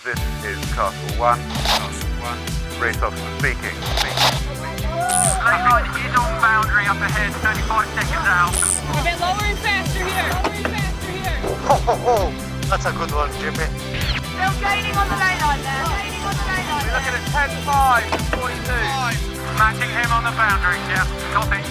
This is Castle 1. Race officer speaking. Lane line is on boundary up ahead, 35 seconds out. A bit lower and faster here. That's a good one, Jimmy. Still gaining on the lane line there. We're looking at 10.5, 42. Matching him on the boundary, yeah, copy.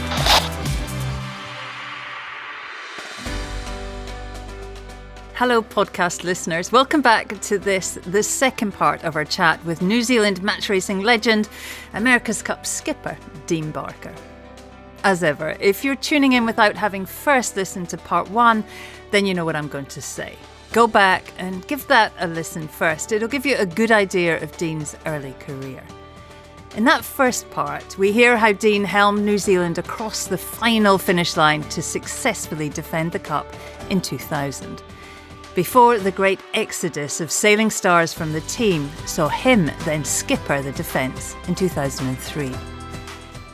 Hello podcast listeners, welcome back to the second part of our chat with New Zealand match racing legend, America's Cup skipper, Dean Barker. As ever, if you're tuning in without having first listened to part one, then you know what I'm going to say. Go back and give that a listen first. It'll give you a good idea of Dean's early career. In that first part, we hear how Dean helmed New Zealand across the final finish line to successfully defend the Cup in 2000. Before the great exodus of sailing stars from the team saw him then skipper the defence in 2003.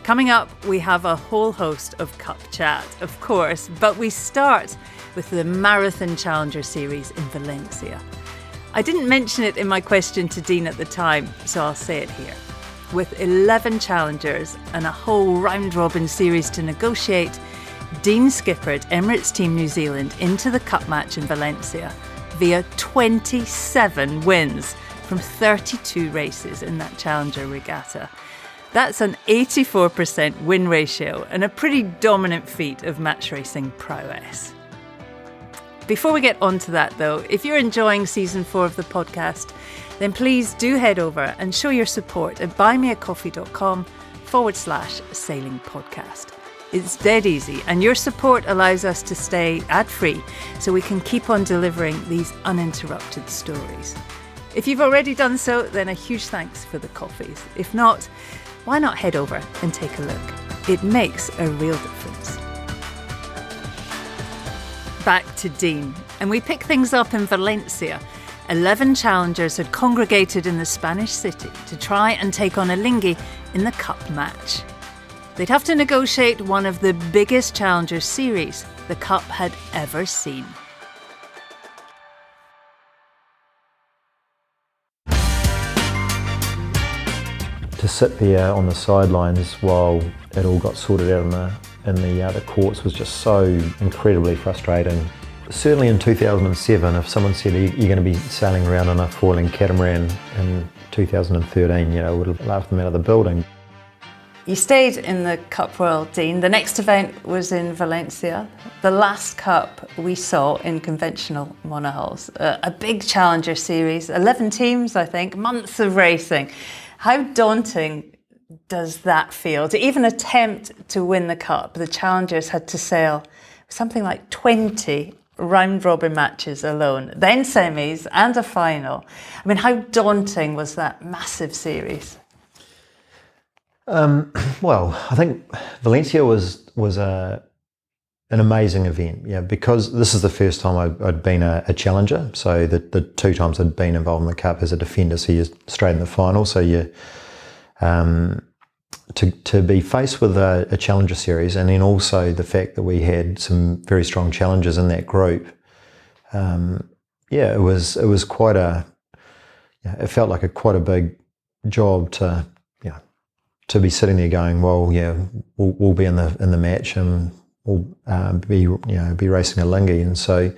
Coming up, we have a whole host of Cup chat, of course, but we start with the Marathon Challenger Series in Valencia. I didn't mention it in my question to Dean at the time, so I'll say it here. With 11 challengers and a whole round-robin series to negotiate, Dean skippered Emirates Team New Zealand into the Cup match in Valencia via 27 wins from 32 races in that Challenger regatta. That's an 84% win ratio and a pretty dominant feat of match racing prowess. Before we get on to that though, if you're enjoying season 4 of the podcast, then please do head over and show your support at buymeacoffee.com/sailing podcast. It's dead easy, and your support allows us to stay ad-free so we can keep on delivering these uninterrupted stories. If you've already done so, then a huge thanks for the coffees. If not, why not head over and take a look? It makes a real difference. Back to Dean, and we pick things up in Valencia. 11 challengers had congregated in the Spanish city to try and take on Alinghi in the Cup match. They'd have to negotiate one of the biggest Challenger series the Cup had ever seen. To sit there on the sidelines while it all got sorted out in the courts was just so incredibly frustrating. Certainly in 2007, if someone said you're going to be sailing around on a foiling catamaran in 2013, I would have laughed them out of the building. You stayed in the Cup Royal, Dean. The next event was in Valencia. The last Cup we saw in conventional monohulls. A big Challenger series, 11 teams, I think, months of racing. How daunting does that feel? To even attempt to win the Cup, the Challengers had to sail something like 20 round-robin matches alone, then semis and a final. I mean, how daunting was that massive series? Well, I think Valencia was an amazing event, because this is the first time I'd been a challenger. So the two times I'd been involved in the Cup as a defender, so you're straight in the final. So you to be faced with a challenger series, and then also the fact that we had some very strong challengers in that group. It was quite it felt like quite a big job to be sitting there going, well, we'll be in the match and we'll be racing Alinghi. And so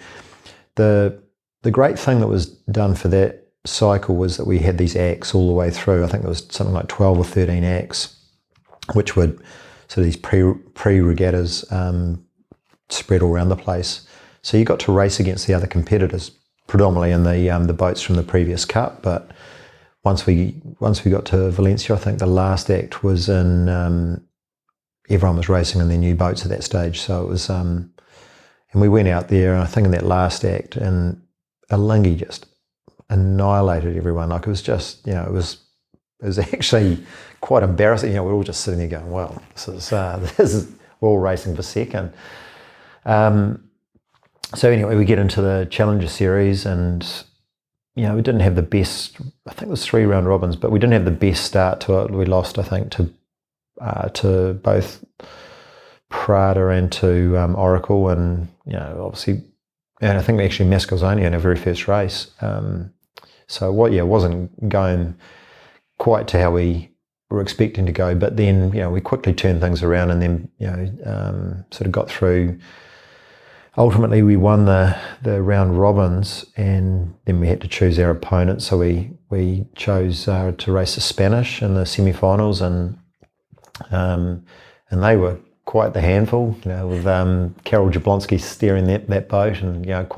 the great thing that was done for that cycle was that we had these acts all the way through. I think there was something like 12 or 13 acts, which would these pre-regattas spread all around the place. So you got to race against the other competitors, predominantly in the boats from the previous Cup, but once we got to Valencia, I think the last act was in, everyone was racing in their new boats at that stage. So it was, and we went out there, and I think in that last act, and Alinghi just annihilated everyone. Like it was just, it was actually quite embarrassing. We're all just sitting there going, well, this is we're all racing for second. So anyway, we get into the Challenger Series, and we didn't have the best. I think it was 3 round robins, but we didn't have the best start to it. We lost, I think, to both Prada and to Oracle, and obviously, and I think we actually Mascalzonia in our very first race. So it wasn't going quite to how we were expecting to go, but then we quickly turned things around, and then sort of got through. Ultimately, we won the round robins, and then we had to choose our opponent. So we chose to race the Spanish in the semi-finals, and they were quite the handful. With Carol Jablonski steering that boat, and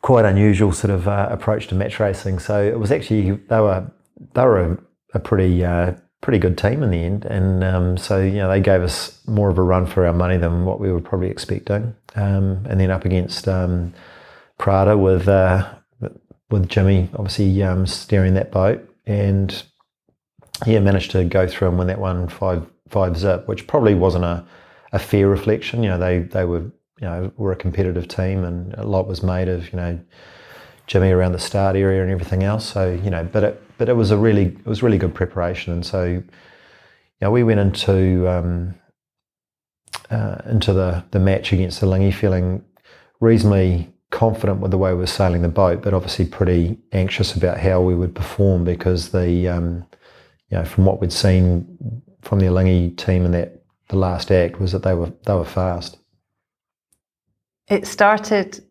quite unusual sort of approach to match racing. So it was actually they were a pretty good team in the end, and so they gave us more of a run for our money than what we were probably expecting. And then up against Prada with Jimmy obviously steering that boat, and managed to go through and win that one 5 zip, which probably wasn't a fair reflection. They were a competitive team, and a lot was made of Jimmy around the start area and everything else. So but it was really good preparation, and so we went into the match against the Lingy feeling reasonably confident with the way we were sailing the boat, but obviously pretty anxious about how we would perform, because from what we'd seen from the Lingy team in the last act was that they were fast. It started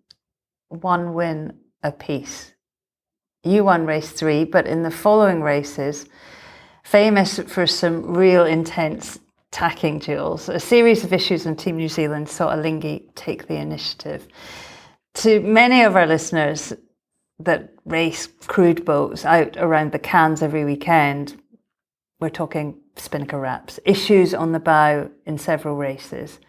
1 win apiece. You won race 3, but in the following races, famous for some real intense tacking duels, a series of issues on Team New Zealand saw a Lingy take the initiative. To many of our listeners that race crude boats out around the Cairns every weekend, we're talking spinnaker wraps, issues on the bow in several races.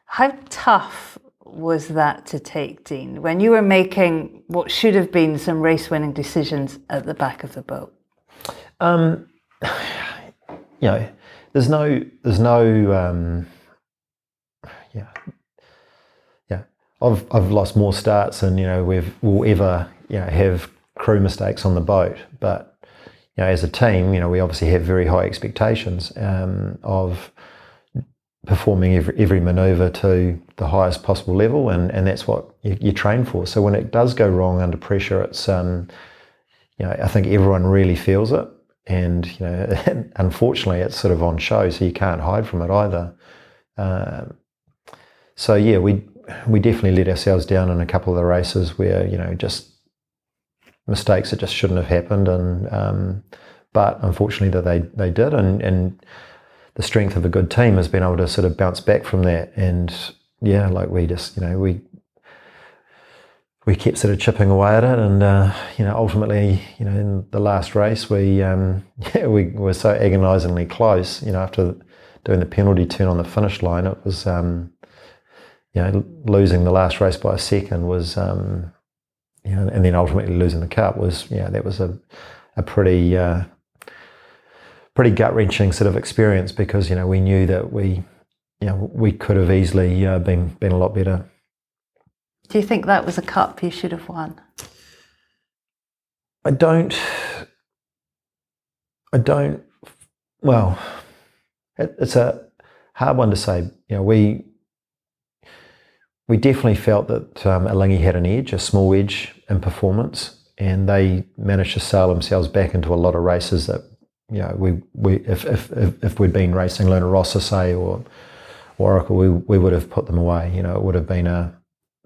How tough was that to take, Dean, when you were making what should have been some race-winning decisions at the back of the boat? There's no I've lost more starts than we'll ever have crew mistakes on the boat, but as a team, we obviously have very high expectations of performing every manoeuvre to the highest possible level, and that's what you train for. So when it does go wrong under pressure, it's I think everyone really feels it, and unfortunately it's sort of on show, so you can't hide from it either. So we definitely let ourselves down in a couple of the races where just mistakes that just shouldn't have happened, and but unfortunately that they did, and the strength of a good team has been able to sort of bounce back from that. And we just we kept sort of chipping away at it, and ultimately in the last race we were so agonisingly close. After doing the penalty turn on the finish line, it was losing the last race by a second was and then ultimately losing the cup was that was a pretty gut-wrenching sort of experience, because we knew that we could have easily been a lot better. Do you think that was a cup you should have won? I don't. Well, it's a hard one to say. We definitely felt that Alingi had an edge, a small edge in performance, and they managed to sail themselves back into a lot of races that if we'd been racing Luna Rossa, say, or Oracle, we would have put them away. It would have been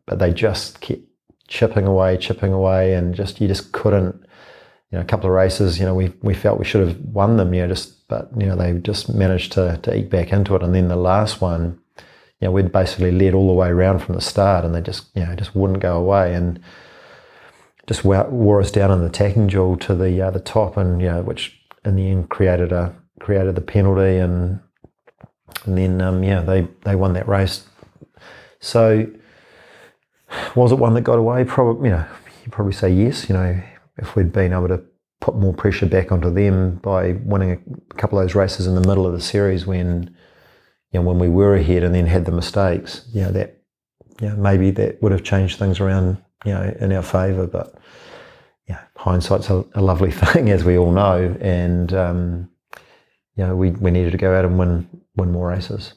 but they just kept chipping away, and you just couldn't. A couple of races, we felt we should have won them, but they just managed to eat back into it. And then the last one, we'd basically led all the way around from the start, and they just wouldn't go away, and just wore us down in the tacking duel to the top, and which in the end created the penalty, and then they won that race. So was it one that got away? Probably, you'd probably say yes. If we'd been able to put more pressure back onto them by winning a couple of those races in the middle of the series when we were ahead, and then had the mistakes, that maybe that would have changed things around in our favour. But hindsight's a lovely thing, as we all know, and we needed to go out and win more races.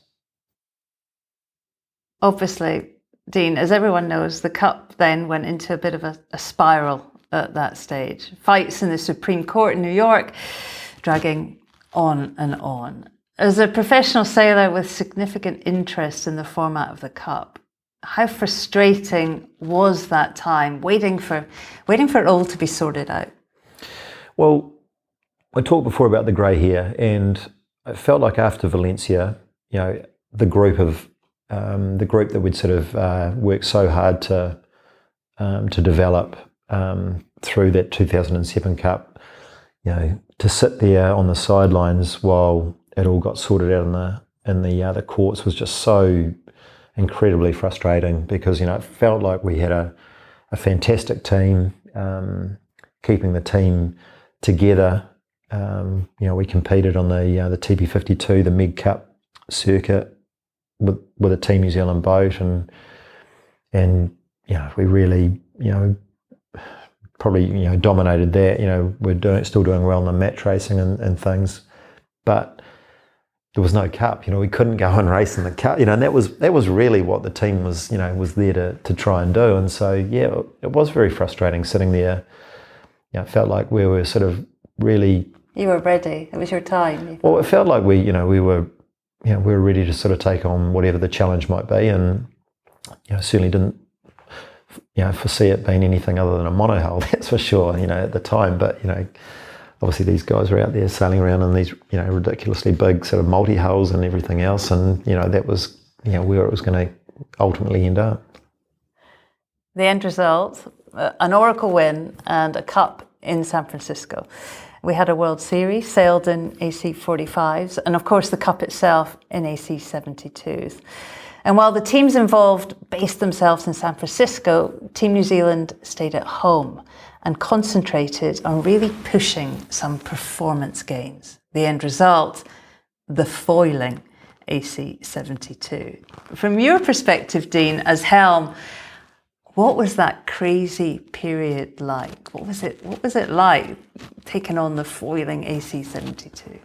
Obviously, Dean, as everyone knows, the cup then went into a bit of a spiral at that stage. Fights in the Supreme Court in New York, dragging on and on. As a professional sailor with significant interest in the format of the Cup, how frustrating was that time, waiting for it all to be sorted out? Well, I talked before about the grey hair, and it felt like after Valencia, the group that we'd sort of worked so hard to develop through that 2007 Cup, to sit there on the sidelines while it all got sorted out in the courts was just so incredibly frustrating, because it felt like we had a fantastic team, keeping the team together. We competed on the TP52, the Meg Cup circuit with a Team New Zealand boat, and we really probably dominated that. We're still doing well in the match racing and things, but there was no cup. We couldn't go and race in the cup. And that was really what the team was there to try and do. And so it was very frustrating sitting there. It felt like we were sort of really. You were ready. It was your time. Well, it felt like we were ready to sort of take on whatever the challenge might be, and certainly didn't foresee it being anything other than a monohull, that's for sure, at the time. But obviously these guys were out there sailing around in these ridiculously big sort of multi-hulls and everything else, and that was where it was going to ultimately end up. The end result, an Oracle win and a cup in San Francisco. We had a World Series, sailed in AC45s, and of course the Cup itself in AC72s. And while the teams involved based themselves in San Francisco, Team New Zealand stayed at home and concentrated on really pushing some performance gains. The end result, the foiling AC72. From your perspective, Dean, as helm, what was that crazy period like? What was it like taking on the foiling AC72?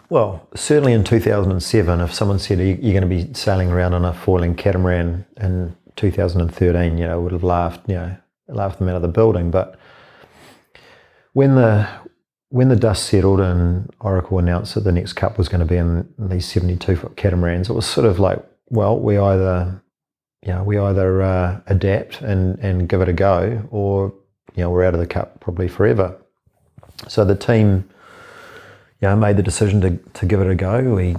Well, certainly in 2007, if someone said you're going to be sailing around on a foiling catamaran in 2013, would have laughed them out of the building. But when the dust settled and Oracle announced that the next cup was going to be in these 72-foot catamarans, it was sort of like, well, we either adapt and give it a go, or we're out of the cup probably forever. So the team made the decision to give it a go. We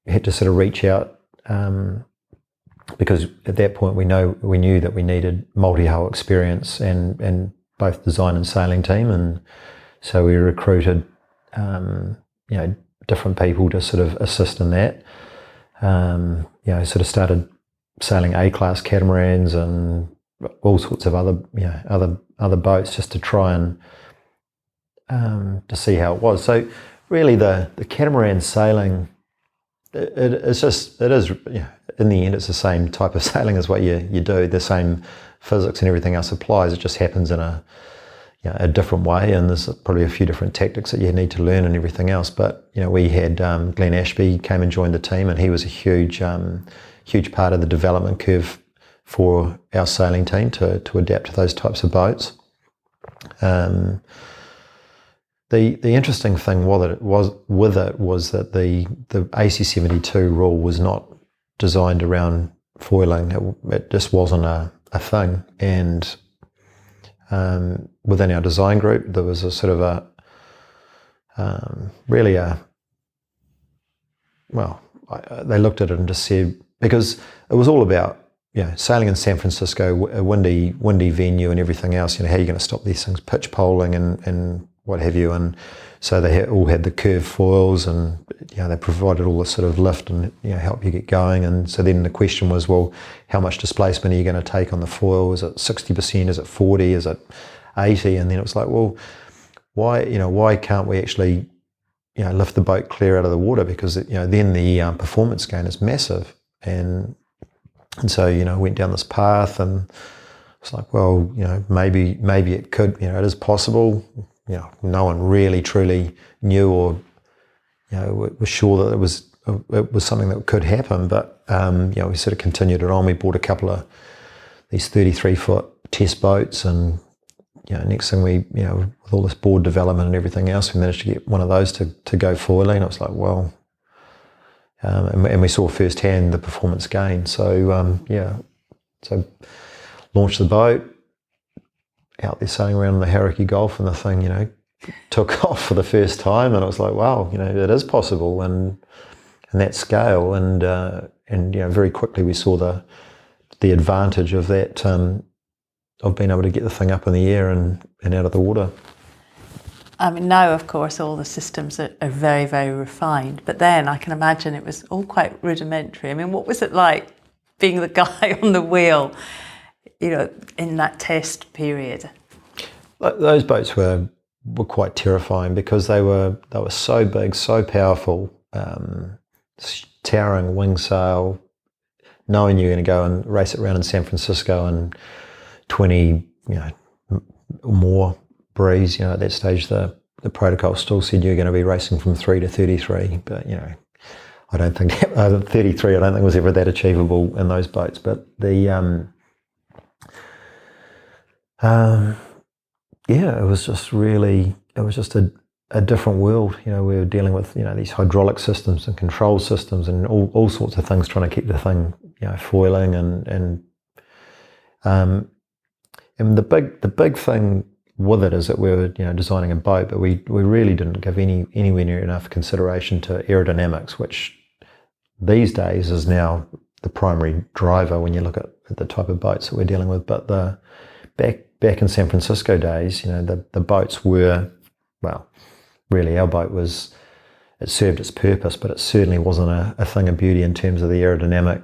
had to sort of reach out, because at that point we knew that we needed multi-hull experience and both design and sailing team, and so we recruited different people to sort of assist in that. Sort of started sailing A-class catamarans and all sorts of other boats just to try and to see how it was. So really the catamaran sailing, it is in the end it's the same type of sailing as what you do. The same physics and everything else applies. It just happens in a different way, and there's probably a few different tactics that you need to learn and everything else. But we had Glenn Ashby came and joined the team, and he was a huge part of the development curve for our sailing team to adapt to those types of boats. The interesting thing was that the AC72 rule was not designed around foiling. It just wasn't a thing. And within our design group, there was a sort of they looked at it and just said, because it was all about sailing in San Francisco, a windy venue and everything else. How are you going to stop these things? Pitch poling and what have you. And so they all had the curved foils, and they provided all the sort of lift and help you get going. And so then the question was, well, how much displacement are you going to take on the foil? Is it 60%? Is it 40? Is it 80? And then it was like, well, why can't we actually lift the boat clear out of the water? Because then the performance gain is massive. And so went down this path, and it's like, well, maybe it could, it is possible. No one really truly knew or was sure that it was something that could happen. But we sort of continued it on. We bought a couple of these 33-foot test boats, and next thing with all this board development and everything else, we managed to get one of those to go foiling. I was like, well, and we saw firsthand the performance gain. So so launched the boat, out there sailing around the Hauraki Gulf, and the thing, took off for the first time, and it was like, wow, it is possible, and that scale, and very quickly we saw the advantage of that, of being able to get the thing up in the air and out of the water. I mean, now, of course, all the systems are very, very refined, but then I can imagine it was all quite rudimentary. I mean, what was it like being the guy on the wheel, in that test period? Those boats were quite terrifying, because they were so big, so powerful, towering wing sail, knowing you're going to go and race it around in San Francisco and 20, or more breeze. At that stage, the protocol still said you're going to be racing from 3 to 33, but I don't think 33. I don't think was ever that achievable in those boats. But it was just a different world. We were dealing with these hydraulic systems and control systems and all sorts of things, trying to keep the thing foiling, and the big thing with it is that we were designing a boat, but we really didn't give anywhere near enough consideration to aerodynamics, which these days is now the primary driver when you look at the type of boats that we're dealing with. But back in San Francisco days, the boats were, well, really our boat it served its purpose, but it certainly wasn't a thing of beauty in terms of the aerodynamic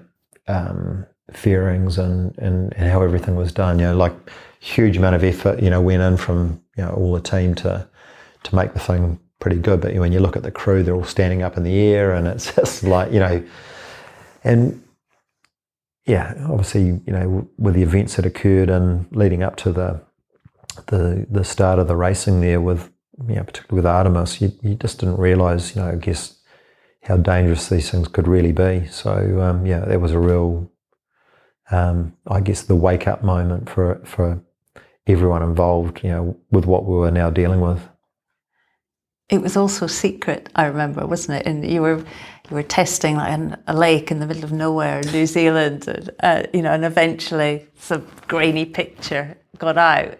fairings and how everything was done. Like huge amount of effort went in from all the team to make the thing pretty good. But when you look at the crew, they're all standing up in the air, and it's just like and obviously with the events that occurred and leading up to the start of the racing there, with particularly with Artemis, you just didn't realise I guess how dangerous these things could really be. So that was a real I guess the wake up moment for everyone involved with what we were now dealing with. It was also secret, I remember, wasn't it? And you were testing like a lake in the middle of nowhere in New Zealand, and and eventually some grainy picture got out.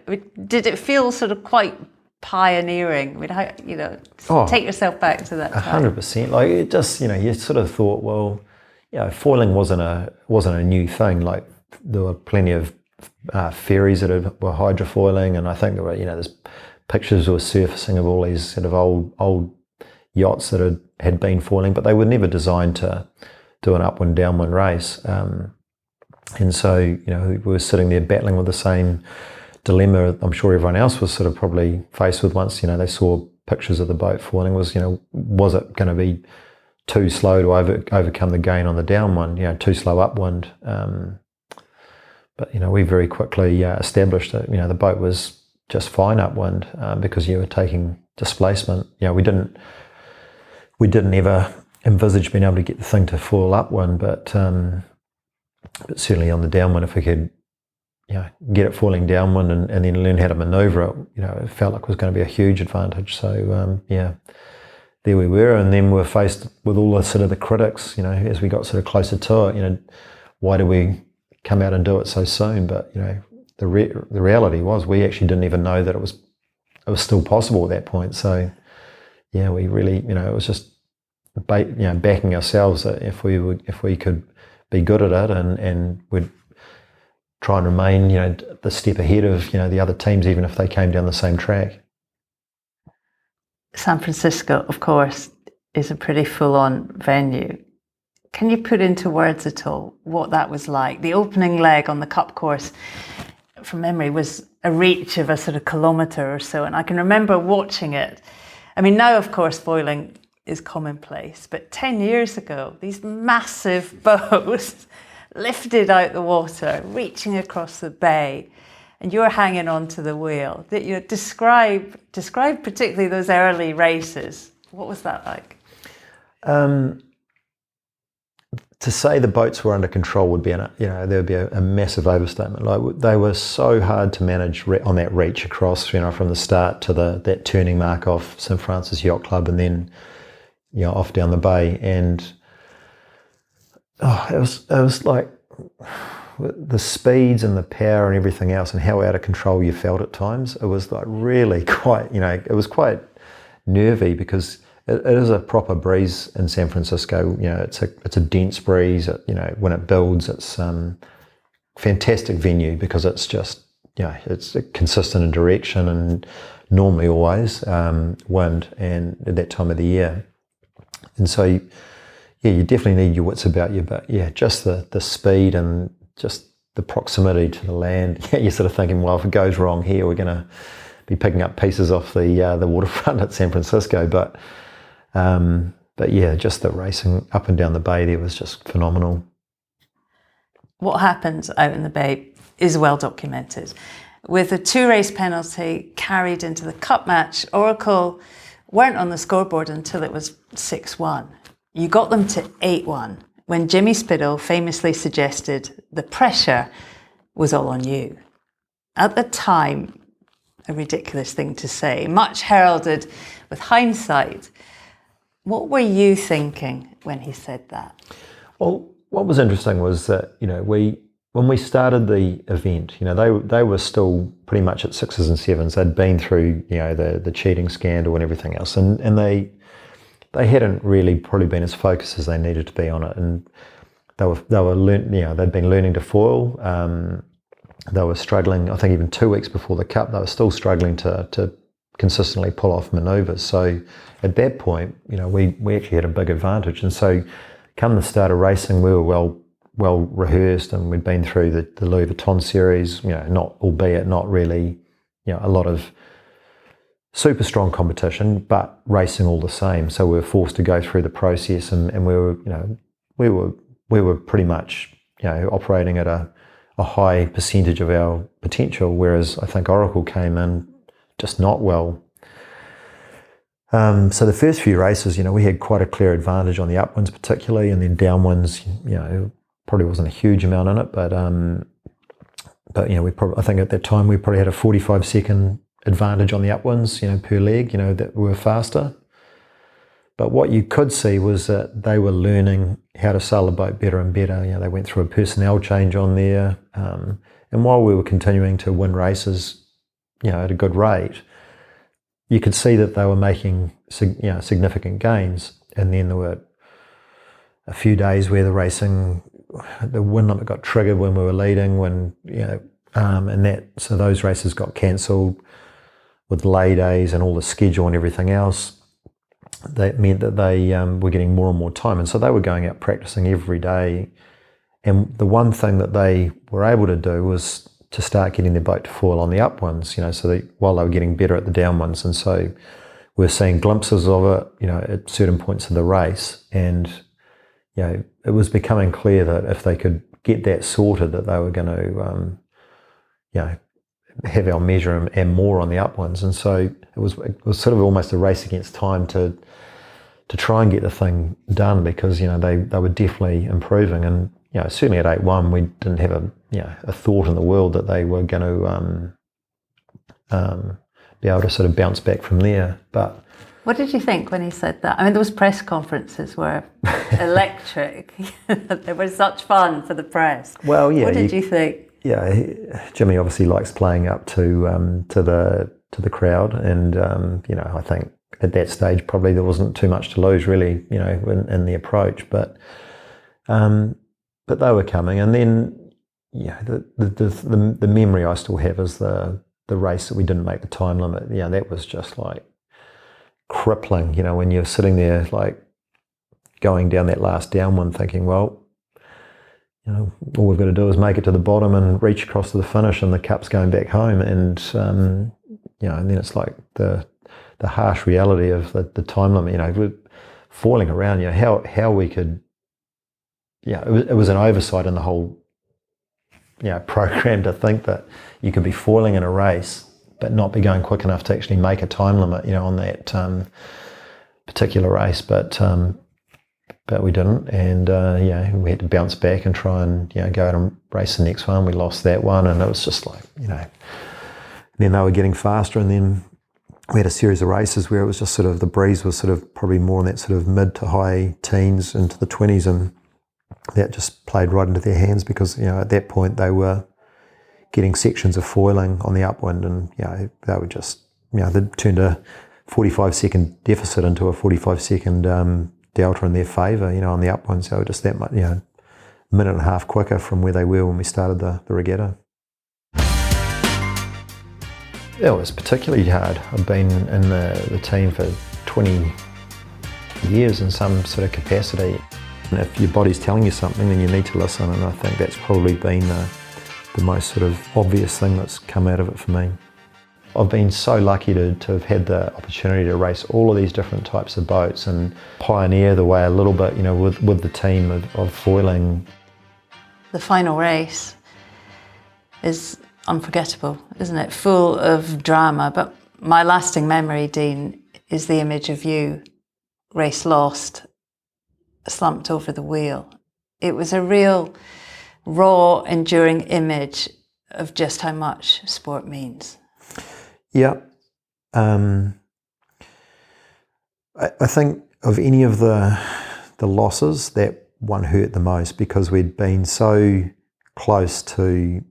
Did it feel sort of quite pioneering? I mean, how, take yourself back to that time. 100%. Like it just, you sort of thought, well, foiling wasn't a new thing. Like there were plenty of ferries that were hydrofoiling, and I think there were, there's pictures were surfacing of all these sort of old yachts that had been foiling, but they were never designed to do an upwind downwind race. And so we were sitting there battling with the same dilemma I'm sure everyone else was sort of probably faced with once they saw pictures of the boat foiling. Was it going to be too slow to overcome the gain on the downwind, too slow upwind? But we very quickly established that the boat was just fine upwind, because you were taking displacement. We didn't ever envisage being able to get the thing to foil upwind, but certainly on the downwind, if we could get it falling downwind and then learn how to manoeuvre it, it felt like it was going to be a huge advantage. So there we were, and then we're faced with all the sort of the critics, as we got sort of closer to it, why do we come out and do it so soon? But the reality was we actually didn't even know that it was still possible at that point. So we really, it was just backing ourselves that if we could be good at it, and we'd try and remain the step ahead of the other teams, even if they came down the same track. San Francisco, of course, is a pretty full-on venue. Can you put into words at all what that was like? The opening leg on the Cup course, from memory, was a reach of a sort of kilometre or so, and I can remember watching it. I mean, now, of course, foiling is commonplace, but 10 years ago, these massive boats lifted out the water, reaching across the bay, and you're hanging onto the wheel. Describe particularly those early races. What was that like? to say the boats were under control would be, there would be a massive overstatement. Like, they were so hard to manage on that reach across, from the start to that turning mark off St Francis Yacht Club, and then, off down the bay. And it was like the speeds and the power and everything else, and how out of control you felt at times. It was like really quite, it was quite nervy, because it is a proper breeze in San Francisco. It's a dense breeze. When it builds, it's fantastic venue, because it's just, it's consistent in direction, and normally always wind, and at that time of the year. And so, you definitely need your wits about you, but just the speed and just the proximity to the land. You're sort of thinking, well, if it goes wrong here, we're going to be picking up pieces off the waterfront at San Francisco. But just the racing up and down the bay there was just phenomenal. What happened out in the bay is well documented. With a 2-race penalty carried into the cup match, Oracle weren't on the scoreboard until it was 6-1. You got them to 8-1 when Jimmy Spittle famously suggested the pressure was all on you. At the time, a ridiculous thing to say, much heralded with hindsight. What were you thinking when he said that? Well, what was interesting was that, when we started the event, they were still pretty much at 6s and 7s. They'd been through, the cheating scandal and everything else, and they hadn't really probably been as focused as they needed to be on it, and they'd been learning to foil. They were struggling. I think even 2 weeks before the Cup, they were still struggling to consistently pull off manoeuvres. So at that point, we actually had a big advantage. And so, come the start of racing, we were well rehearsed, and we'd been through the Louis Vuitton series. Albeit not really, a lot of super strong competition, but racing all the same. So we were forced to go through the process, and we were pretty much, operating at a high percentage of our potential, whereas I think Oracle came in just not well. So the first few races, we had quite a clear advantage on the upwinds particularly, and then downwinds, probably wasn't a huge amount in it, but I think at that time we probably had a 45-second advantage on the upwinds, per leg, that were faster. But what you could see was that they were learning how to sail the boat better and better. They went through a personnel change on there, and while we were continuing to win races, at a good rate, you could see that they were making significant gains. And then there were a few days where the wind limit got triggered when we were leading, so those races got cancelled with lay days and all the schedule and everything else. That meant that they were getting more and more time, and so they were going out practicing every day. And the one thing that they were able to do was to start getting their boat to foil on the upwinds, while they were getting better at the downwinds. And so we're seeing glimpses of it, at certain points of the race. And, it was becoming clear that if they could get that sorted, that they were going to, have our measure and more on the upwinds. And so it was sort of almost a race against time to try and get the thing done, because, they were definitely improving. And, certainly at 8-1, we didn't have a thought in the world that they were going to be able to sort of bounce back from there. But what did you think when he said that? I mean, those press conferences were electric. They were such fun for the press. Well, yeah. What did you think? Yeah, Jimmy obviously likes playing up to the crowd, and I think at that stage probably there wasn't too much to lose really, in the approach, but they were coming. And then the memory I still have is the race that we didn't make the time limit. That was just like crippling, when you're sitting there like going down that last downwind thinking, well, all we've got to do is make it to the bottom and reach across to the finish, and the cup's going back home. And and then it's like the harsh reality of the time limit. We're foiling around. How we could. It was an oversight in the whole program to think that you could be foiling in a race but not be going quick enough to actually make a time limit on that particular race. But but we didn't, and we had to bounce back and try and go out and race the next one. We lost that one, and it was just like then they were getting faster, and then we had a series of races where it was just sort of the breeze was sort of probably more in that sort of mid to high teens into the 20s, and that just played right into their hands because at that point they were getting sections of foiling on the upwind, and they were just they turned a 45-second deficit into a 45-second delta in their favour, on the upwind. So just that much, minute and a half quicker from where they were when we started the regatta. It was particularly hard. I've been in the team for 20 years in some sort of capacity. And if your body's telling you something, then you need to listen, and I think that's probably been the most sort of obvious thing that's come out of it for me. I've been so lucky to have had the opportunity to race all of these different types of boats and pioneer the way a little bit, with the team of foiling. The final race is unforgettable, isn't it? Full of drama, but my lasting memory, Dean, is the image of you, race lost, slumped over the wheel. It was a real raw, enduring image of just how much sport means. Yeah. I think of any of the losses, that one hurt the most because we'd been so close to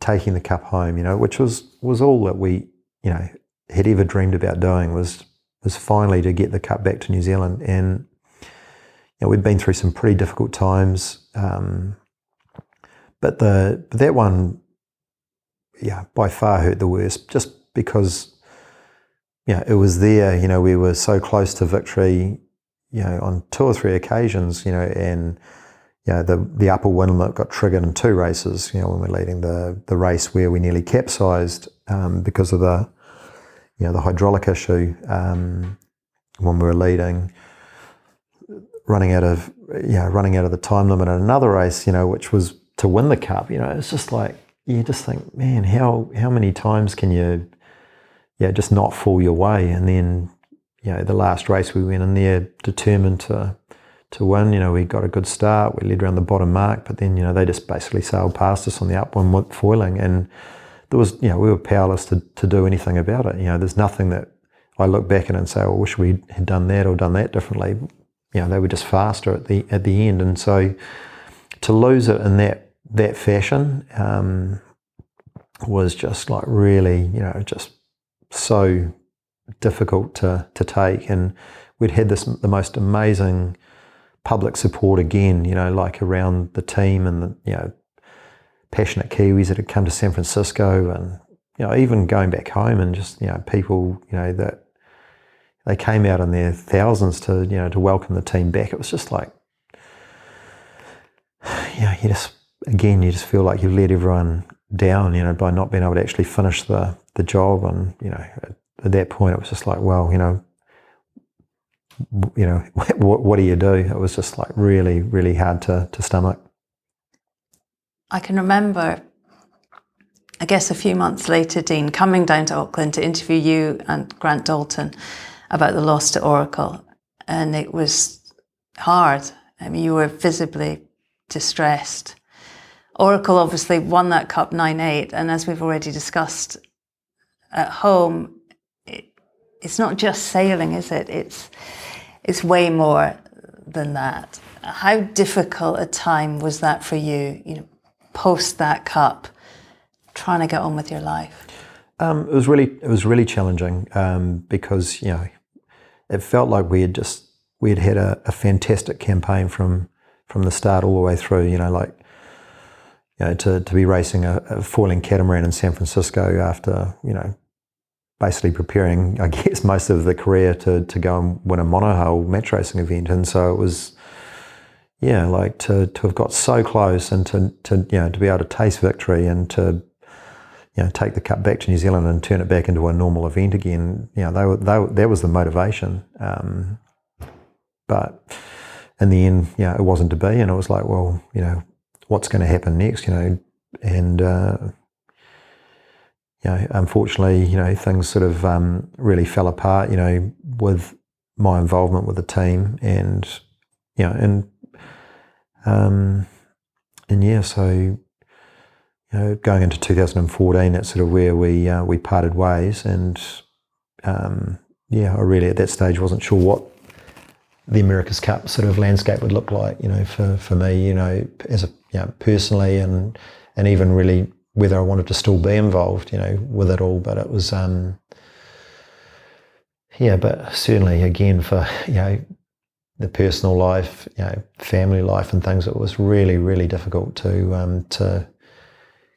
taking the cup home, which was all that we, had ever dreamed about doing was finally to get the cup back to New Zealand. And we'd been through some pretty difficult times, but that one, by far hurt the worst, just because, it was there. We were so close to victory, on 2 or 3 occasions, and the upper wind limit got triggered in 2 races, when we're leading the race where we nearly capsized because of the hydraulic issue when we were leading, running out of the time limit in another race, which was to win the cup. It's just like, you just think, man, how many times can you just not fall your way? And then the last race we went in there determined to win. We got a good start, we led around the bottom mark, but then they just basically sailed past us on the upwind with foiling, and there was we were powerless to do anything about it. There's nothing that I look back at and say, I wish we had done that or done that differently. They were just faster at the end, and so to lose it in that fashion was just like really, just so difficult to take. And we'd had the most amazing public support again, like around the team, and the passionate Kiwis that had come to San Francisco, and even going back home, and just people that they came out in their thousands to welcome the team back. It was just like, you just feel like you've let everyone down, by not being able to actually finish the job. And at that point it was just like, well, what do you do? It was just like really, really hard to stomach. I can remember, I guess a few months later, Dean, coming down to Auckland to interview you and Grant Dalton about the loss to Oracle, and it was hard. I mean, you were visibly distressed. Oracle obviously won that cup 9-8, and as we've already discussed at home, it's not just sailing, is it? It's way more than that. How difficult a time was that for you, post that cup, trying to get on with your life? It was really challenging because it felt like we had had a fantastic campaign from the start all the way through. To be racing a foiling catamaran in San Francisco after basically preparing, I guess, most of the career to go and win a monohull match racing event. And so it was, to have got so close, and to be able to taste victory, and to take the cup back to New Zealand and turn it back into a normal event again. That was the motivation. But in the end, it wasn't to be, and it was like, well, what's going to happen next? And unfortunately, things sort of really fell apart. With my involvement with the team, and so going into 2014, that's sort of where we parted ways, and I really at that stage wasn't sure what the America's Cup sort of landscape would look like, for me, as personally, and even really whether I wanted to still be involved, with it all. But it was, but certainly again for, the personal life, family life and things, it was really, really difficult to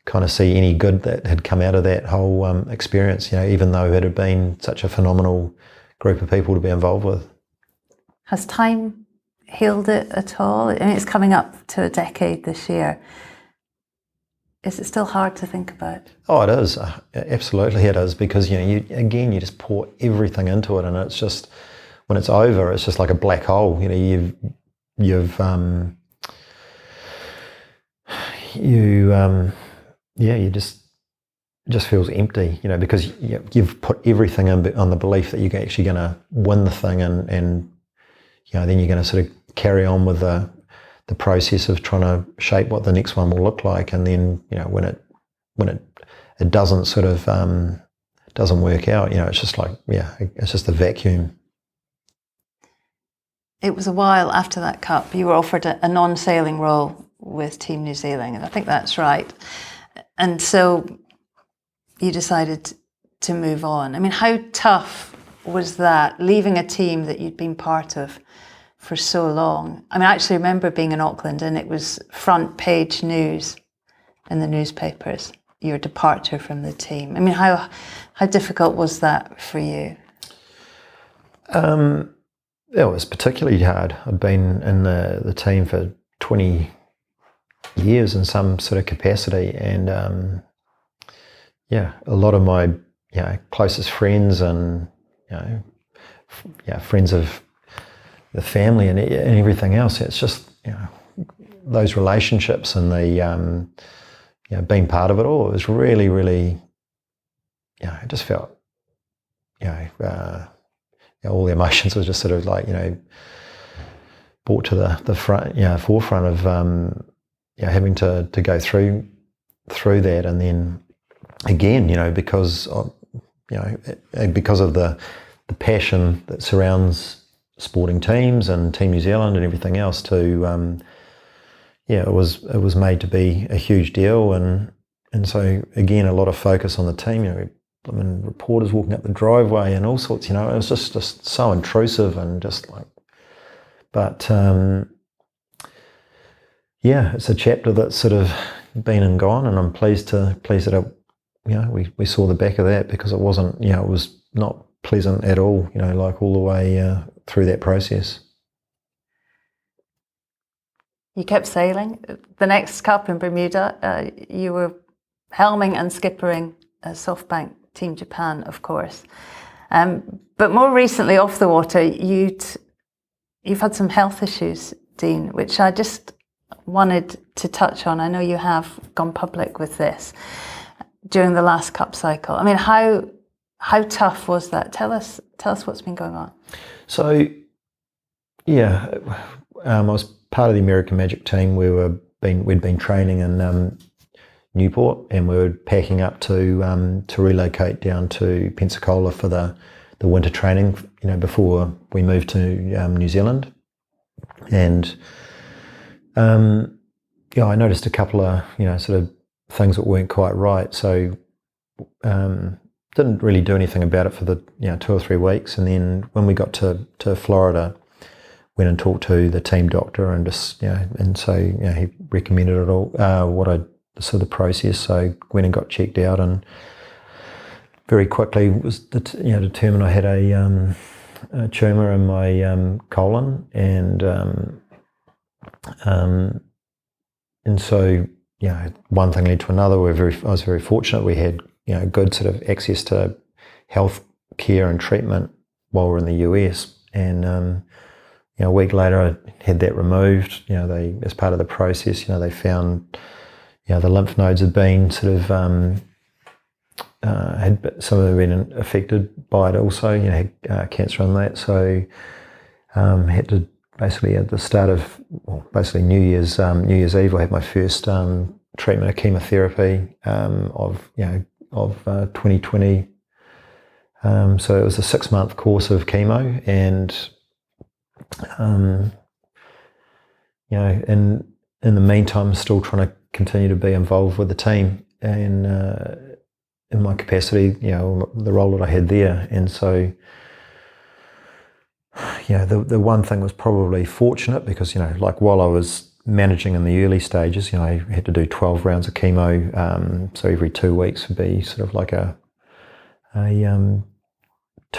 kind of see any good that had come out of that whole experience, even though it had been such a phenomenal group of people to be involved with. Has time healed it at all? I mean, it's coming up to a decade this year. Is it still hard to think about? Oh, it is. Absolutely it is, because, you just pour everything into it, and it's just, when it's over, it's just like a black hole. It just feels empty, because you've put everything on the belief that you're actually going to win the thing, and then you're going to sort of carry on with the process of trying to shape what the next one will look like, and then when it doesn't sort of doesn't work out, it's just like it's just a vacuum. It was a while after that cup you were offered a non-sailing role with Team New Zealand, and I think that's right. And so you decided to move on. I mean, how tough was that, leaving a team that you'd been part of for so long? I mean, I actually remember being in Auckland, and it was front page news in the newspapers, your departure from the team. I mean, how difficult was that for you? It was particularly hard. I'd been in the team for 20 years in some sort of capacity, and a lot of my closest friends and friends of the family and everything else, it's just those relationships and the being part of it all, it was really, really, it just felt all the emotions were just sort of like brought to the front, forefront of having to go through that. And then again, because of the passion that surrounds sporting teams and Team New Zealand and everything else, it was made to be a huge deal, and so again a lot of focus on the team. Reporters walking up the driveway and all sorts. It was just so intrusive, and just like, but it's a chapter that's sort of been and gone, and I'm pleased that we saw the back of that, because it wasn't, it was not pleasant at all, like all the way through that process. You kept sailing. The next cup in Bermuda, you were helming and skippering SoftBank Team Japan, of course. But more recently, off the water, you've had some health issues, Dean, which I just wanted to touch on. I know you have gone public with this during the last cup cycle. I mean, how tough was that? Tell us what's been going on. So, I was part of the American Magic team. We'd been training in Newport, and we were packing up to relocate down to Pensacola for the winter training, before we moved to New Zealand. And I noticed a couple of sort of things that weren't quite right. So didn't really do anything about it for the 2 or 3 weeks, and then when we got to Florida, went and talked to the team doctor, and just and so he recommended it all, the process. So went and got checked out, and very quickly was determined I had a tumour in my colon, and so one thing led to another. I was very fortunate. We had good sort of access to health care and treatment while we were in the US, and a week later I had that removed. They, as part of the process, they found the lymph nodes had been sort of had some of them been affected by it also. Had cancer on that, so had to basically at the start of, basically New Year's Eve, I had my first treatment of chemotherapy of 2020. So it was a 6-month course of chemo, and in the meantime, still trying to continue to be involved with the team and in my capacity, the role that I had there. And so, the one thing was probably fortunate because, like while I was managing in the early stages, I had to do 12 rounds of chemo. So every 2 weeks would be sort of like a 2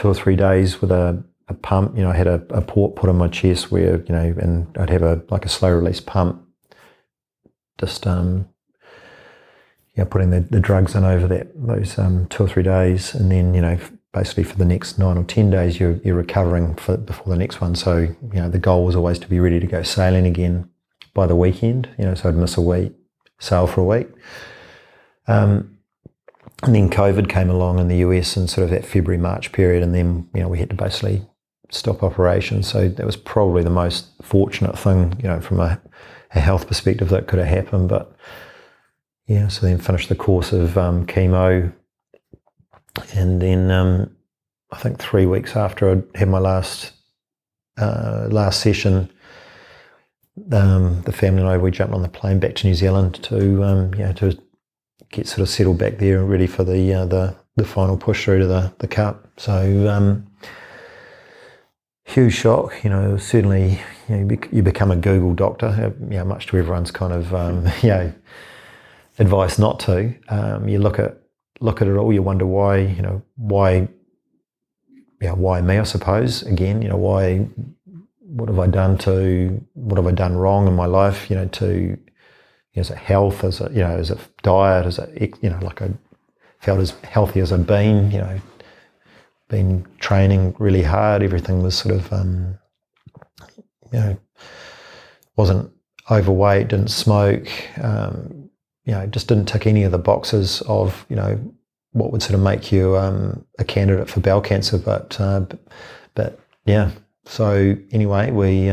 or 3 days with a pump. I had a port put on my chest where, and I'd have a slow release pump, just putting the drugs in over those 2 or 3 days, and then basically for the next 9 or 10 days you're recovering before the next one. So the goal was always to be ready to go sailing again by the weekend. So I'd miss a week, sail for a week. And then COVID came along in the US in sort of that February-March period, and then we had to basically stop operations. So that was probably the most fortunate thing, from a health perspective that could have happened. But so then finished the course of chemo, and then I think 3 weeks after I'd had my last session, the family and I, we jumped on the plane back to New Zealand to get sort of settled back there and ready for the final push through to the Cup. So huge shock, certainly you become a Google doctor, much to everyone's kind of advice not to. You look at it all, you wonder why me, I suppose. Again, what have I done wrong in my life, is it health, is it diet, is it, like I felt as healthy as I'd been, been training really hard, everything was sort of, wasn't overweight, didn't smoke, just didn't tick any of the boxes of, what would sort of make you a candidate for bowel cancer, but yeah. So anyway, we,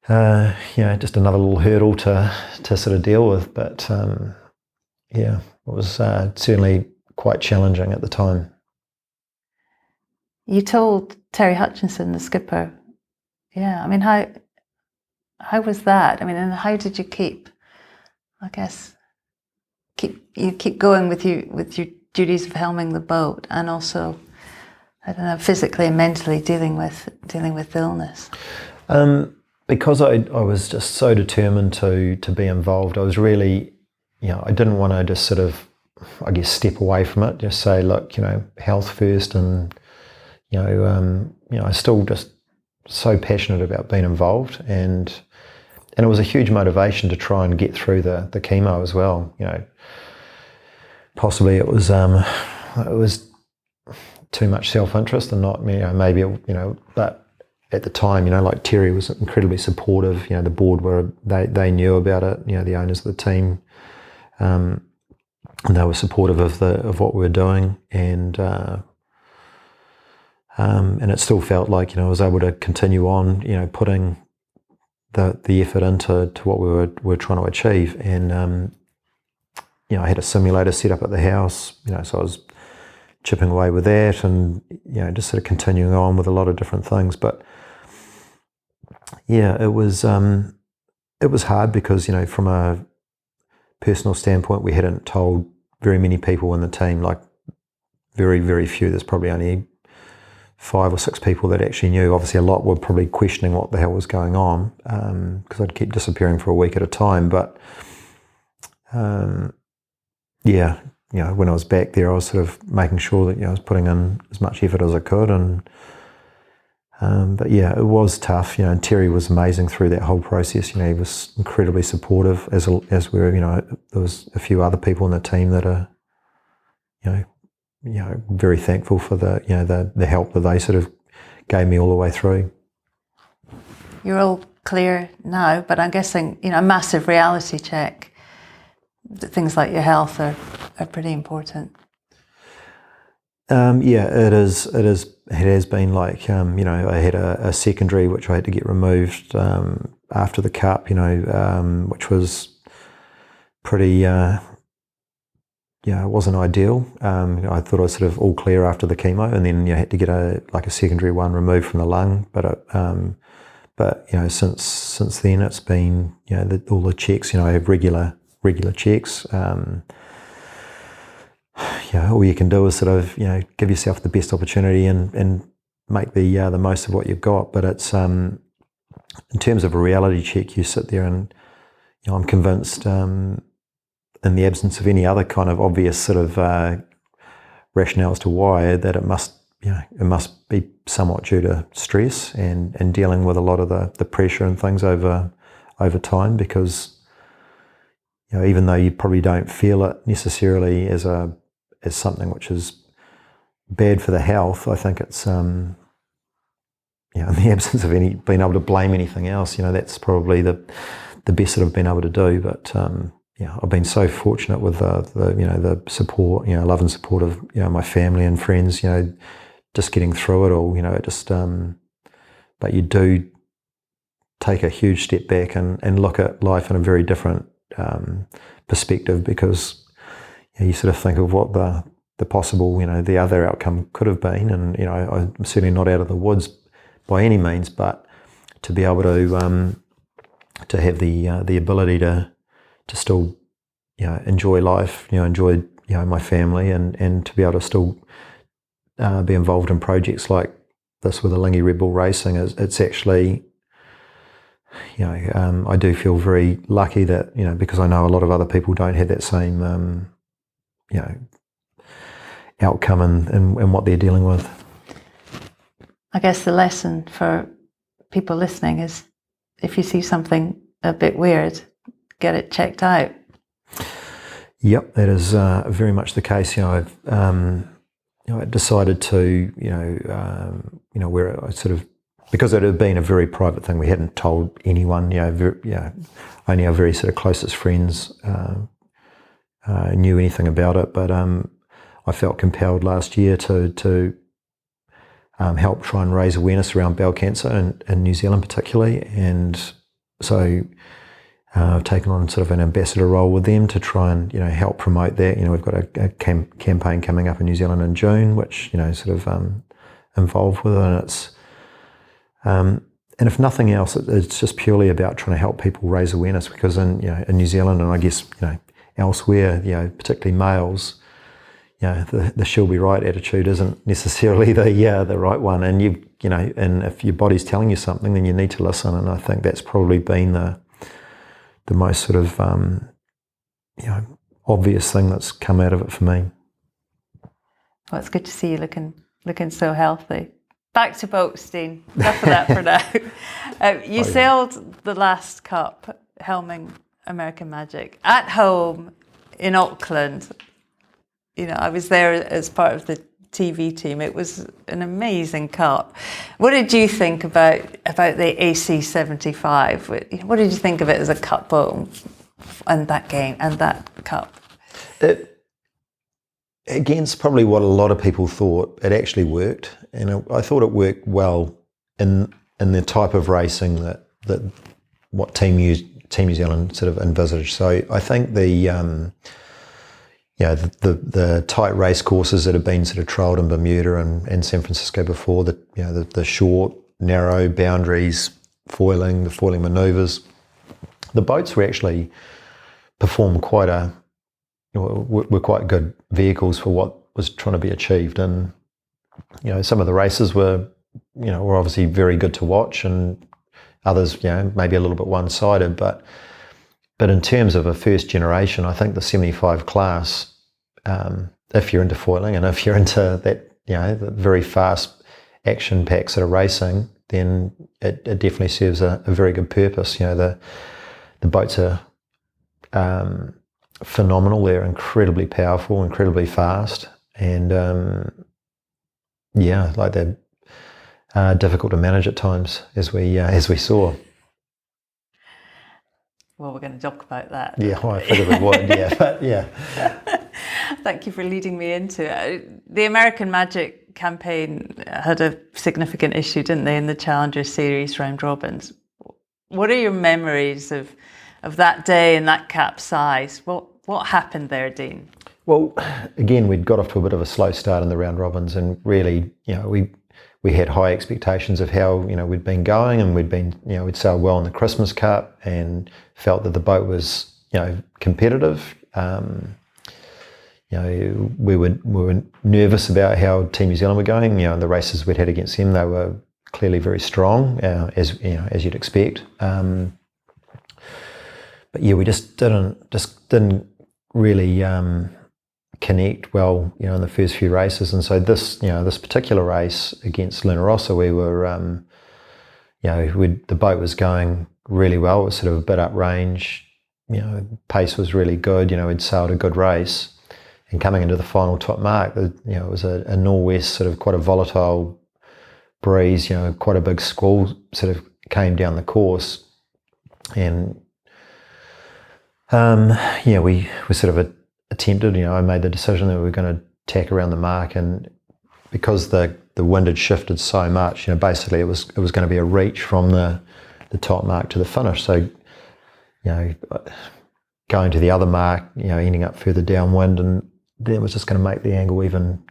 just another little hurdle to sort of deal with, but it was certainly quite challenging at the time. You told Terry Hutchinson, the skipper, how was that? And how did you keep going with your duties of helming the boat, and also, physically and mentally dealing with the illness? Because I was just so determined to be involved, I was really, I didn't want to just sort of, step away from it, just say, look, health first, and, I still just so passionate about being involved, and it was a huge motivation to try and get through the chemo as well. Possibly it was too much self-interest and not, maybe, but at the time, like Terry was incredibly supportive. The board they knew about it. The owners of the team, and they were supportive of what we were doing, and it still felt like I was able to continue on, putting the effort into what we were trying to achieve. And I had a simulator set up at the house, so I was chipping away with that, and just sort of continuing on with a lot of different things. But it was hard because from a personal standpoint, we hadn't told very many people in the team, like very, very few. There's probably only 5 or 6 people that actually knew. Obviously a lot were probably questioning what the hell was going on, because I'd keep disappearing for a week at a time. But when I was back there, I was sort of making sure that I was putting in as much effort as I could, and but it was tough. And Terry was amazing through that whole process. He was incredibly supportive, as were there was a few other people in the team that are very thankful for the help that they sort of gave me all the way through. You're all clear now, but I'm guessing a massive reality check. Things like your health are pretty important. It is. It has been like, I had a secondary which I had to get removed after the Cup, which was pretty, it wasn't ideal. I thought I was sort of all clear after the chemo, and then you had to get a secondary one removed from the lung. But since then it's been, all the checks, I have regular checks. All you can do is sort of, give yourself the best opportunity and make the most of what you've got. But it's, in terms of a reality check, you sit there and, I'm convinced, in the absence of any other kind of obvious sort of rationale as to why, that it must be somewhat due to stress and dealing with a lot of the pressure and things over time, because even though you probably don't feel it necessarily as something which is bad for the health, I think it's in the absence of any being able to blame anything else, that's probably the best that I've been able to do. But I've been so fortunate with the support, love and support of my family and friends, just getting through it all, but you do take a huge step back and look at life in a very different perspective, because you sort of think of what the possible, the other outcome could have been, and I'm certainly not out of the woods by any means, but to be able to have the ability to still enjoy life, enjoy my family, and to be able to still be involved in projects like this with Alinghi Red Bull Racing, it's actually, I do feel very lucky that, because I know a lot of other people don't have that same outcome in what they're dealing with. I guess the lesson for people listening is, if you see something a bit weird, get it checked out. Yep, that is very much the case. I've I decided to, where I sort of, because it had been a very private thing, we hadn't told anyone. Only our very sort of closest friends knew anything about it. But I felt compelled last year to help try and raise awareness around bowel cancer in New Zealand particularly, and so I've taken on sort of an ambassador role with them to try and help promote that. We've got a campaign coming up in New Zealand in June, which sort of involved with it, and it's and if nothing else, it's just purely about trying to help people raise awareness, because in New Zealand, and I guess elsewhere, particularly males, the she'll be right attitude isn't necessarily the right one, and and if your body's telling you something, then you need to listen. And I think that's probably been the most sort of obvious thing that's come out of it for me. Well, it's good to see you looking so healthy. Back to Boatstein. Enough of that for now. You sailed the last cup, helming American Magic at home in Auckland. I was there as part of the TV team. It was an amazing cup. What did you think about the AC75? What did you think of it as a cup boat and that game and that cup? Against probably what a lot of people thought, it actually worked, and I thought it worked well in the type of racing that what Team New Zealand sort of envisaged. So I think the tight race courses that have been sort of trialled in Bermuda and San Francisco before, the short, narrow boundaries, the foiling manoeuvres, the boats were actually performed were quite good vehicles for what was trying to be achieved. And some of the races were obviously very good to watch, and others maybe a little bit one-sided, but in terms of a first generation, I think the 75 class, if you're into foiling and if you're into that the very fast action pack sort of racing, then it definitely serves a very good purpose. The boats are phenomenal. They're incredibly powerful, incredibly fast, and they're difficult to manage at times, as we saw. Well, we're going to talk about that. Yeah, well, I figured we would, yeah, but yeah. Thank you for leading me into it. The American Magic campaign had a significant issue, didn't they, in the Challenger Series round robins? What are your memories of that day and that capsize? What happened there, Dean? Well, again, we'd got off to a bit of a slow start in the round robins, and really, we had high expectations of how we'd been going, and we'd sailed well in the Christmas Cup, and felt that the boat was competitive. We were nervous about how Team New Zealand were going. In the races we'd had against them, they were clearly very strong, as you'd expect. But yeah, we just didn't really connect well, in the first few races. And so this particular race against Luna Rossa, we were, the boat was going really well. It was sort of a bit uprange. Pace was really good. We'd sailed a good race, and coming into the final top mark, it was a northwest, sort of quite a volatile breeze. Quite a big squall sort of came down the course, and we sort of attempted. I made the decision that we were going to tack around the mark, and because the wind had shifted so much, basically it was going to be a reach from the top mark to the finish. So, going to the other mark, ending up further downwind, and then it was just going to make the angle even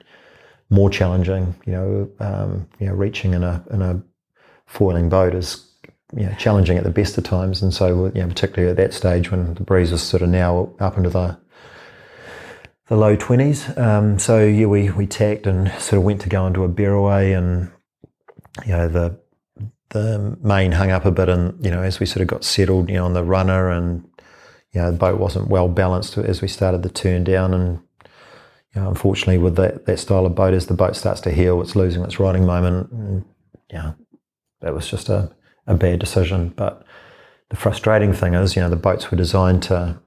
more challenging. Reaching in a foiling boat is challenging at the best of times, and so particularly at that stage when the breeze was sort of now up into the low 20s. So we tacked and sort of went to go into a bearaway, and the main hung up a bit, and as we sort of got settled on the runner, and the boat wasn't well balanced as we started the turn down, and unfortunately with that style of boat, as the boat starts to heel, it's losing its riding moment, and that was just a bad decision. But the frustrating thing is, the boats were designed to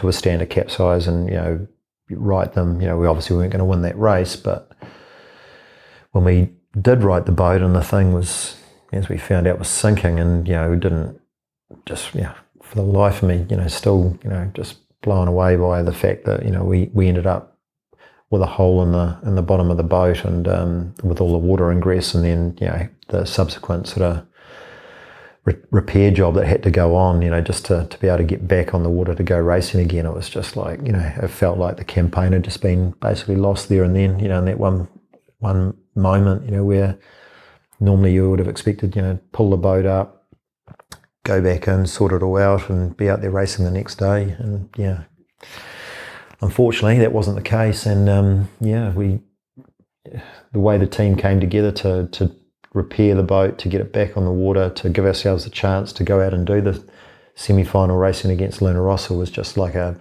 withstand a capsize, and right them. We obviously weren't going to win that race, but when we did right the boat, and the thing was, as we found out, was sinking, and we didn't just for the life of me, still just blown away by the fact that we ended up with a hole in the bottom of the boat, and with all the water ingress, and then the subsequent sort of repair job that had to go on, just to be able to get back on the water to go racing again. It was just like, it felt like the campaign had just been basically lost there and then, in that one moment, where normally you would have expected, pull the boat up, go back in, sort it all out, and be out there racing the next day. And unfortunately that wasn't the case. And the way the team came together to repair the boat, to get it back on the water, to give ourselves a chance to go out and do the semi-final racing against Luna Rossa was just like an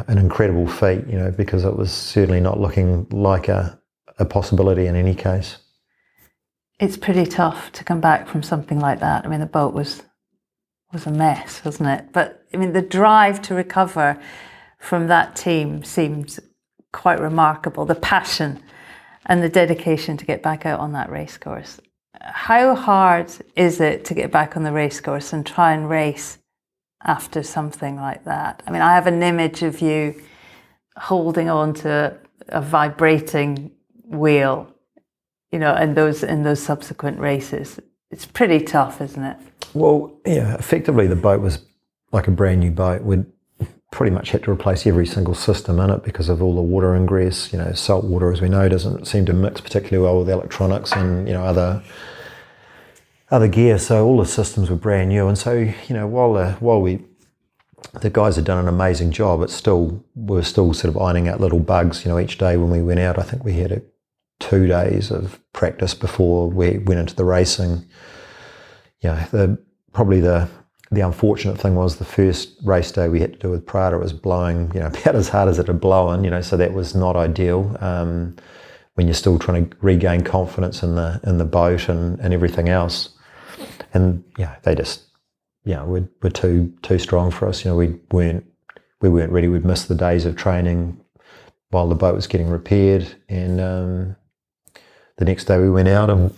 incredible feat, because it was certainly not looking like a possibility in any case. It's pretty tough to come back from something like that. I mean, the boat was a mess, wasn't it? But I mean, the drive to recover from that team seems quite remarkable. The passion and the dedication to get back out on that racecourse. How hard is it to get back on the racecourse and try and race after something like that? I mean, I have an image of you holding on to a vibrating wheel, in those subsequent races. It's pretty tough, isn't it? Well, effectively the boat was like a brand new boat. We'd pretty much had to replace every single system in it because of all the water ingress. Salt water, as we know, doesn't seem to mix particularly well with electronics and other gear. So all the systems were brand new, and so while the guys had done an amazing job, we're still sort of ironing out little bugs. Each day when we went out, I think we had 2 days of practice before we went into the racing. Probably the unfortunate thing was the first race day we had to do with Prada, it was blowing, about as hard as it had blown, so that was not ideal when you're still trying to regain confidence in the boat and everything else. And they just, were too strong for us. We weren't ready. We'd missed the days of training while the boat was getting repaired, and the next day we went out, and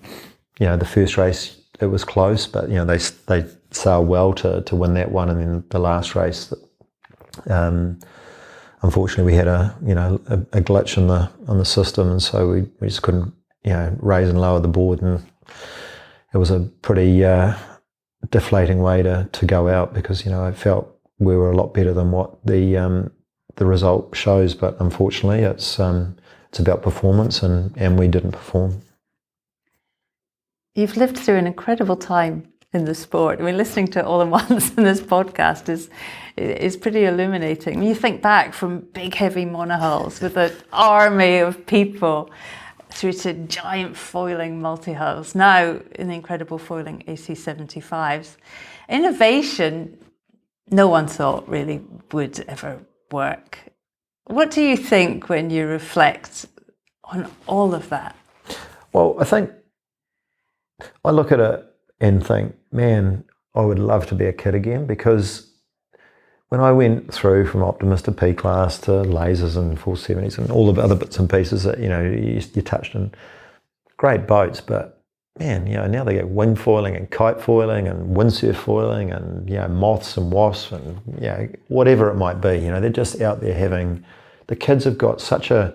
the first race it was close, but they sailed well to win that one, and then the last race, unfortunately, we had a glitch on the system, and so we just couldn't raise and lower the board, and it was a pretty deflating way to go out, because I felt we were a lot better than what the result shows, but unfortunately, it's about performance, and we didn't perform. You've lived through an incredible time in the sport. I mean, listening to all in ones in this podcast is pretty illuminating. When you think back from big, heavy monohulls with an army of people through to giant foiling multi-hulls, now in the incredible foiling AC-75s. Innovation, no one thought really would ever work. What do you think when you reflect on all of that? Well, I think I look at it and think, man, I would love to be a kid again, because when I went through from Optimist to P-Class to lasers and 470s and all the other bits and pieces that, you touched on, great boats, but man, now they get wing foiling and kite foiling and windsurf foiling and, moths and wasps and, whatever it might be, they're just out there having, the kids have got such a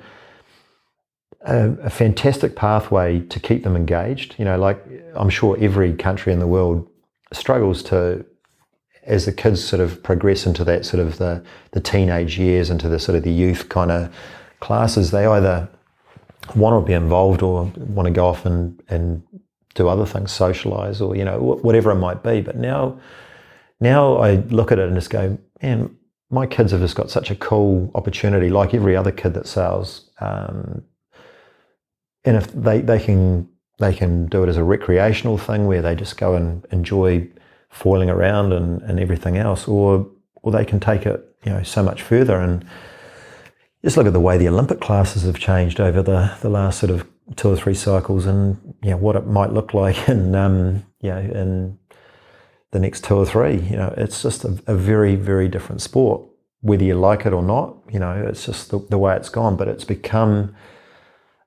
fantastic pathway to keep them engaged. Like I'm sure every country in the world struggles to, as the kids sort of progress into that sort of the teenage years, into the sort of the youth kind of classes, they either want to be involved or want to go off and do other things, socialise, or whatever it might be. But now I look at it and just go, man, my kids have just got such a cool opportunity, like every other kid that sails. And if they can do it as a recreational thing where they just go and enjoy foiling around and everything else, or they can take it so much further. And just look at the way the Olympic classes have changed over the last sort of 2 or 3 cycles, and what it might look like in in the next 2 or 3. It's just a very, very different sport, whether you like it or not. It's just the way it's gone. But it's become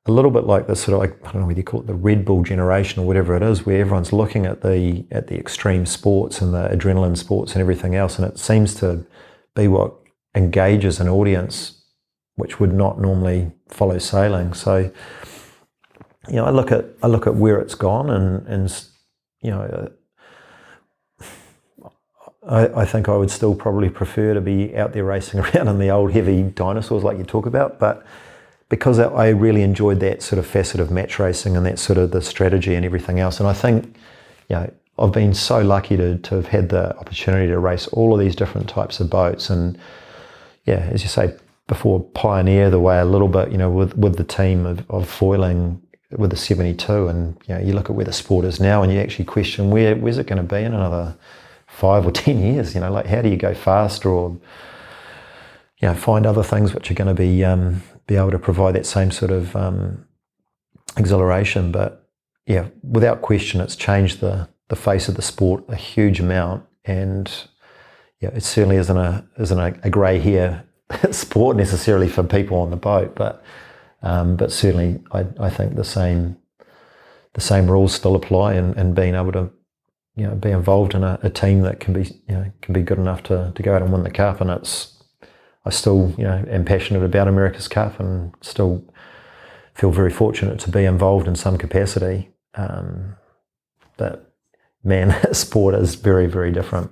a little bit like this sort of, like, I don't know whether you call it the Red Bull generation or whatever it is, where everyone's looking at the extreme sports and the adrenaline sports and everything else, and it seems to be what engages an audience which would not normally follow sailing. So, I look at where it's gone, and I think I would still probably prefer to be out there racing around in the old heavy dinosaurs like you talk about, but because I really enjoyed that sort of facet of match racing and that sort of the strategy and everything else. And I think, I've been so lucky to have had the opportunity to race all of these different types of boats, and as you say before, pioneer the way a little bit, with the team of foiling with the 72. And you look at where the sport is now, and you actually question where's it going to be in another 5 or 10 years? Like, how do you go faster, or find other things which are going to be able to provide that same sort of exhilaration? But without question, it's changed the face of the sport a huge amount, and it certainly isn't a grey hair sport necessarily for people on the boat, but certainly I think the same rules still apply, and being able to be involved in a team that can be good enough to go out and win the cup. And I still am passionate about America's Cup, and still feel very fortunate to be involved in some capacity. But man, sport is very, very different.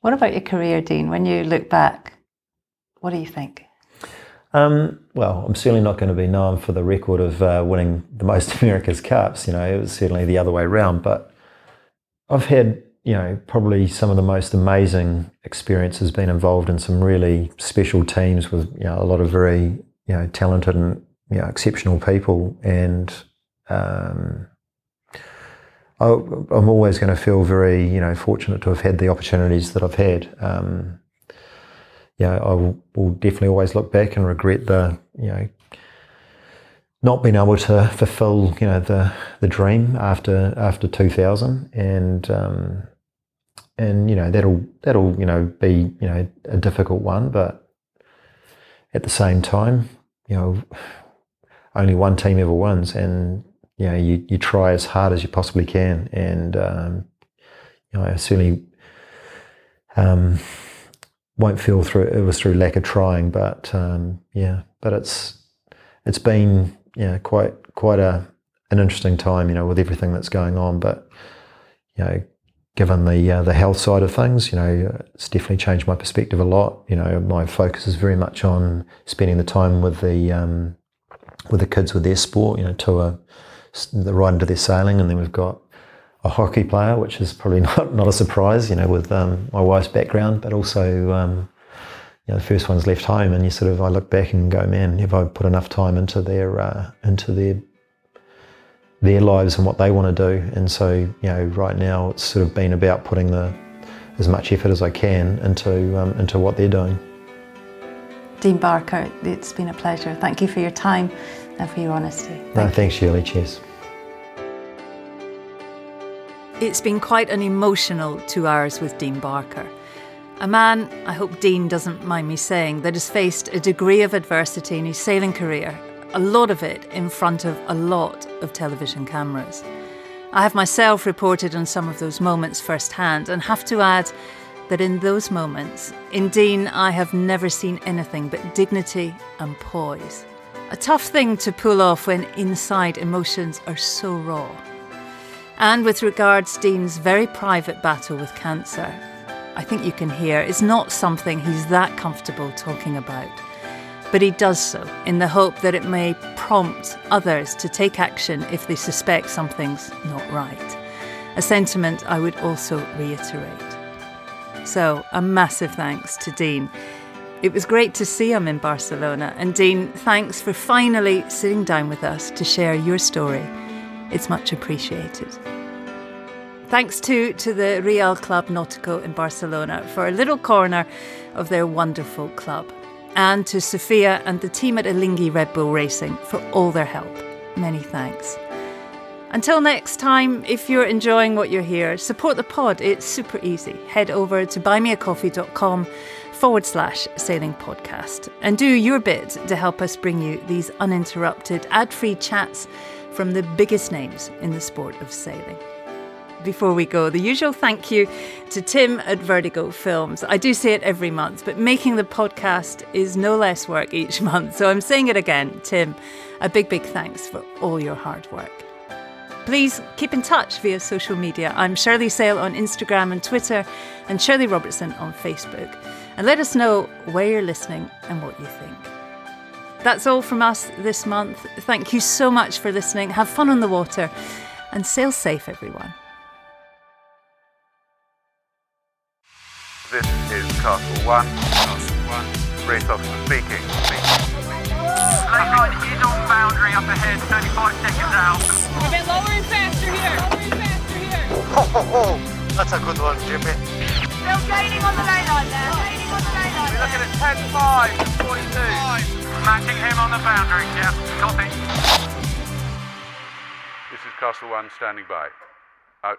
What about your career, Dean? When you look back, what do you think? Well, I'm certainly not going to be known for the record of winning the most America's Cups. It was certainly the other way around. But I've had, probably some of the most amazing experiences, being involved in some really special teams with, a lot of very, talented and, exceptional people. And I'm always going to feel very, fortunate to have had the opportunities that I've had. I will definitely always look back and regret the, not being able to fulfil, the dream after 2000, and that'll be, a difficult one, but at the same time, only one team ever wins, and you try as hard as you possibly can, and I certainly won't feel it was through lack of trying, but but it's been quite an interesting time, with everything that's going on. But given the health side of things, it's definitely changed my perspective a lot. My focus is very much on spending the time with the kids with their sport. Tour right into their sailing, and then we've got a hockey player, which is probably not a surprise, with my wife's background, but also the first one's left home, and I look back and go, man, have I put enough time into their lives and what they want to do? And so right now it's sort of been about putting as much effort as I can into what they're doing. Dean Barker, it's been a pleasure. Thank you for your time and for your honesty. Thanks, Shirley. Cheers. It's been quite an emotional 2 hours with Dean Barker. A man, I hope Dean doesn't mind me saying, that has faced a degree of adversity in his sailing career, a lot of it in front of a lot of television cameras. I have myself reported on some of those moments firsthand, and have to add that in those moments, in Dean, I have never seen anything but dignity and poise. A tough thing to pull off when inside emotions are so raw. And with regards Dean's very private battle with cancer, I think you can hear it's not something he's that comfortable talking about. But he does so in the hope that it may prompt others to take action if they suspect something's not right. A sentiment I would also reiterate. So, a massive thanks to Dean. It was great to see him in Barcelona. And Dean, thanks for finally sitting down with us to share your story. It's much appreciated. Thanks too to the Real Club Nautico in Barcelona for a little corner of their wonderful club. And to Sophia and the team at Alinghi Red Bull Racing for all their help. Many thanks. Until next time, if you're enjoying what you're here, support the pod. It's super easy. Head over to buymeacoffee.com/sailing podcast and do your bit to help us bring you these uninterrupted, ad-free chats from the biggest names in the sport of sailing. Before we go, the usual thank you to Tim at Vertigo Films. I do say it every month, but making the podcast is no less work each month. So I'm saying it again, Tim, a big, big thanks for all your hard work. Please keep in touch via social media. I'm Shirley Sail on Instagram and Twitter, and Shirley Robertson on Facebook. And let us know where you're listening and what you think. That's all from us this month. Thank you so much for listening. Have fun on the water and sail safe, everyone. This is Castle 1. Race officer speaking. Line is on boundary up ahead, 35 seconds out. A bit lower and faster here. That's a good one, Jimmy. Still gaining on the lane line there. We're looking at 10-5 and 42. Matching him on the boundary, yeah. Copy. This is Castle 1 standing by. Out.